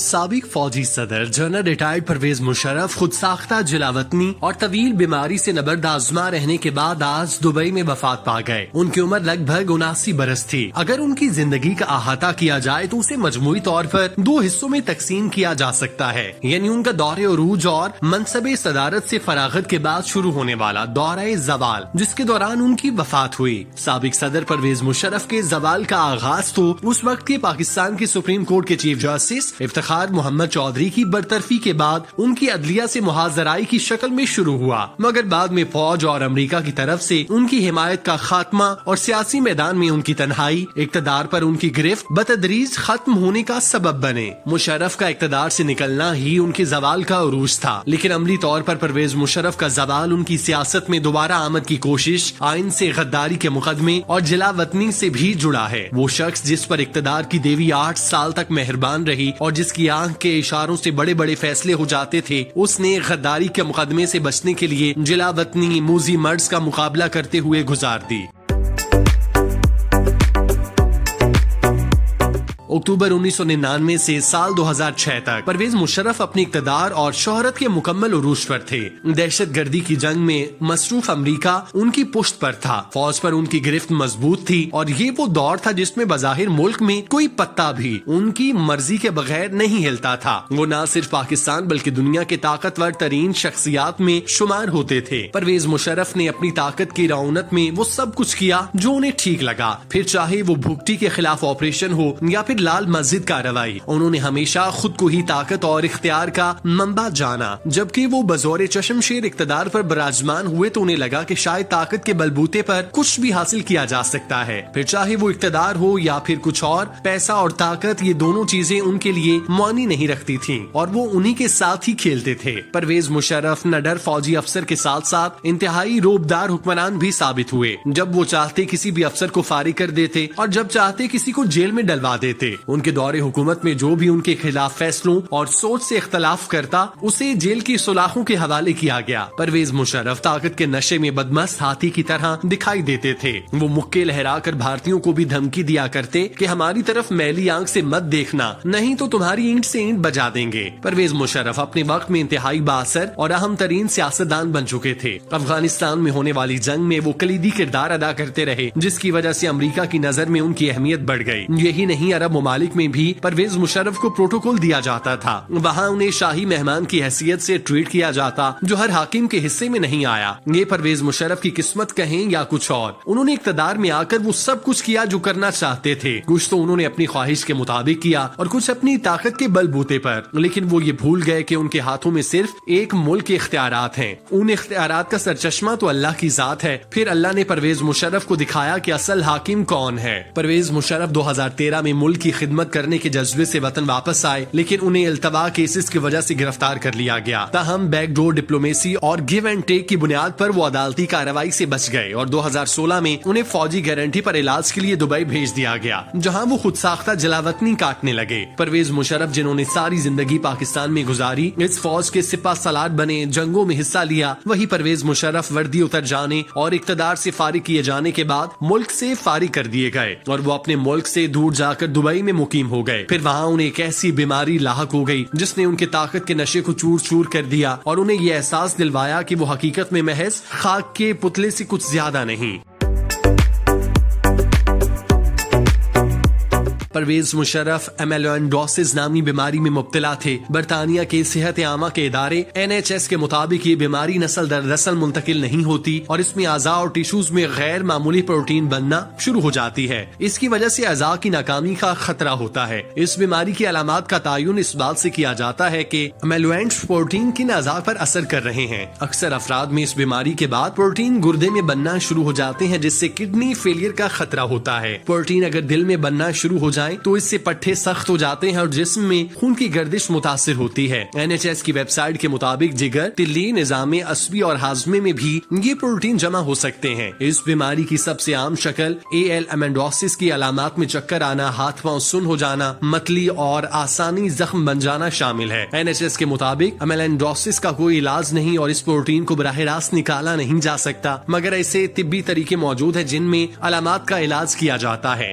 سابق فوجی صدر جنرل ریٹائرڈ پرویز مشرف خود ساختہ جلاوطنی اور طویل بیماری سے نبرد آزما رہنے کے بعد آج دبئی میں وفات پا گئے۔ ان کی عمر لگ بھگ 79 برس تھی۔ اگر ان کی زندگی کا احاطہ کیا جائے تو اسے مجموعی طور پر 2 حصوں میں تقسیم کیا جا سکتا ہے، یعنی ان کا دور عروج اور منصب صدارت سے فراغت کے بعد شروع ہونے والا دورہ زوال، جس کے دوران ان کی وفات ہوئی۔ سابق صدر پرویز مشرف کے زوال کا آغاز تو اس وقت کے پاکستان کے سپریم کورٹ کے چیف جسٹس افتخار محمد چودھری کی برطرفی کے بعد ان کی عدلیہ سے محاذرائی کی شکل میں شروع ہوا، مگر بعد میں فوج اور امریکہ کی طرف سے ان کی حمایت کا خاتمہ اور سیاسی میدان میں ان کی تنہائی اقتدار پر ان کی گرفت بتدریج ختم ہونے کا سبب بنے۔ مشرف کا اقتدار سے نکلنا ہی ان کے زوال کا عروج تھا، لیکن عملی طور پر پرویز مشرف کا زوال ان کی سیاست میں دوبارہ آمد کی کوشش، آئین سے غداری کے مقدمے اور جلا وطنی سے بھی جڑا ہے۔ وہ شخص جس پر اقتدار کی دیوی 8 سال تک مہربان رہی اور جس کی آنکھ کے اشاروں سے بڑے بڑے فیصلے ہو جاتے تھے، اس نے غداری کے مقدمے سے بچنے کے لیے جلا وطنی موذی مرض کا مقابلہ کرتے ہوئے گزار دی۔ اکتوبر 1999 سے سال 2006 تک پرویز مشرف اپنی اقتدار اور شہرت کے مکمل عروج پر تھے۔ دہشت گردی کی جنگ میں مصروف امریکہ ان کی پشت پر تھا، فوج پر ان کی گرفت مضبوط تھی، اور یہ وہ دور تھا جس میں بظاہر ملک میں کوئی پتا بھی ان کی مرضی کے بغیر نہیں ہلتا تھا۔ وہ نہ صرف پاکستان بلکہ دنیا کے طاقتور ترین شخصیات میں شمار ہوتے تھے۔ پرویز مشرف نے اپنی طاقت کی رعونت میں وہ سب کچھ کیا جو انہیں ٹھیک لگا، پھر چاہے وہ بھگٹی کے خلاف آپریشن ہو یا پھر لال مسجد کارروائی۔ انہوں نے ہمیشہ خود کو ہی طاقت اور اختیار کا منبع جانا۔ جبکہ وہ بزور چشم شیر اقتدار پر براجمان ہوئے تو انہیں لگا کہ شاید طاقت کے بلبوتے پر کچھ بھی حاصل کیا جا سکتا ہے، پھر چاہے وہ اقتدار ہو یا پھر کچھ اور۔ پیسہ اور طاقت، یہ دونوں چیزیں ان کے لیے معنی نہیں رکھتی تھیں اور وہ انہی کے ساتھ ہی کھیلتے تھے۔ پرویز مشرف نڈر فوجی افسر کے ساتھ ساتھ انتہائی روبدار حکمران بھی ثابت ہوئے۔ جب وہ چاہتے کسی بھی افسر کو فارغ کر دیتے اور جب چاہتے کسی کو جیل میں ڈلوا دیتے۔ ان کے دور حکومت میں جو بھی ان کے خلاف فیصلوں اور سوچ سے اختلاف کرتا اسے جیل کی سلاخوں کے حوالے کیا گیا۔ پرویز مشرف طاقت کے نشے میں بدمست ہاتھی کی طرح دکھائی دیتے تھے۔ وہ مکے لہرا کر بھارتیوں کو بھی دھمکی دیا کرتے کہ ہماری طرف میلی آنکھ سے مت دیکھنا، نہیں تو تمہاری اینٹ سے اینٹ بجا دیں گے۔ پرویز مشرف اپنے وقت میں انتہائی بااثر اور اہم ترین سیاستدان بن چکے تھے۔ افغانستان میں ہونے والی جنگ میں وہ کلیدی کردار ادا کرتے رہے، جس کی وجہ سے امریکہ کی نظر میں ان کی اہمیت بڑھ گئی۔ یہی نہیں، عرب ممالک میں بھی پرویز مشرف کو پروٹوکول دیا جاتا تھا، وہاں انہیں شاہی مہمان کی حیثیت سے ٹریٹ کیا جاتا جو ہر حاکم کے حصے میں نہیں آیا۔ یہ پرویز مشرف کی قسمت کہیں یا کچھ اور، انہوں نے اقتدار میں آ کر وہ سب کچھ کیا جو کرنا چاہتے تھے۔ کچھ تو انہوں نے اپنی خواہش کے مطابق کیا اور کچھ اپنی طاقت کے بلبوتے پر، لیکن وہ یہ بھول گئے کہ ان کے ہاتھوں میں صرف ایک ملک کے اختیارات ہیں۔ ان اختیارات کا سرچشمہ تو اللہ کی ذات ہے۔ پھر اللہ نے پرویز مشرف کو دکھایا کہ اصل حاکم کون ہے۔ پرویز مشرف 2013 میں ملک کی خدمت کرنے کے جذبے سے وطن واپس آئے، لیکن انہیں التوا کیسز کی وجہ سے گرفتار کر لیا گیا۔ تاہم بیک ڈور ڈپلومیسی اور گیو اینڈ ٹیک کی بنیاد پر وہ عدالتی کارروائی سے بچ گئے اور 2016 میں انہیں فوجی گارنٹی پر علاج کے لیے دبئی بھیج دیا گیا، جہاں وہ خود ساختہ جلاوطنی کاٹنے لگے۔ پرویز مشرف، جنہوں نے ساری زندگی پاکستان میں گزاری، اس فوج کے سپاہ سالار بنے، جنگوں میں حصہ لیا، وہی پرویز مشرف وردی اتر جانے اور اقتدار سے فارغ کیے جانے کے بعد ملک سے فارغ کر دیے گئے اور وہ اپنے ملک سے دور جا کر دبئی میں مقیم ہو گئے۔ پھر وہاں انہیں ایک ایسی بیماری لاحق ہو گئی جس نے ان کے طاقت کے نشے کو چور چور کر دیا اور انہیں یہ احساس دلوایا کہ وہ حقیقت میں محض خاک کے پتلے سے کچھ زیادہ نہیں۔ پرویز مشرف ایمیلوئڈوسس نامی بیماری میں مبتلا تھے۔ برطانیہ کے صحت عامہ کے ادارے NHS کے مطابق یہ بیماری نسل در نسل منتقل نہیں ہوتی اور اس میں اعضاء اور ٹیشوز میں غیر معمولی پروٹین بننا شروع ہو جاتی ہے۔ اس کی وجہ سے اعضاء کی ناکامی کا خطرہ ہوتا ہے۔ اس بیماری کی علامات کا تعین اس بات سے کیا جاتا ہے کہ ایمیلوئڈ پروٹین کن اعضاء پر اثر کر رہے ہیں۔ اکثر افراد میں اس بیماری کے بعد پروٹین گردے میں بننا شروع ہو جاتے ہیں، جس سے کڈنی فیلئر کا خطرہ ہوتا ہے۔ پروٹین اگر دل میں بننا شروع ہو جائے تو اس سے پٹھے سخت ہو جاتے ہیں اور جسم میں خون کی گردش متاثر ہوتی ہے۔ NHS کی ویب سائٹ کے مطابق جگر، تلی، نظام عصبی اور ہاضمے میں بھی یہ پروٹین جمع ہو سکتے ہیں۔ اس بیماری کی سب سے عام شکل AL امینڈوسس کی علامات میں چکر آنا، ہاتھ پاؤں سن ہو جانا، متلی اور آسانی زخم بن جانا شامل ہے۔ NHS کے مطابق امینڈوسس کا کوئی علاج نہیں اور اس پروٹین کو براہ راست نکالا نہیں جا سکتا، مگر ایسے طبی طریقے موجود ہیں جن میں علامات کا علاج کیا جاتا ہے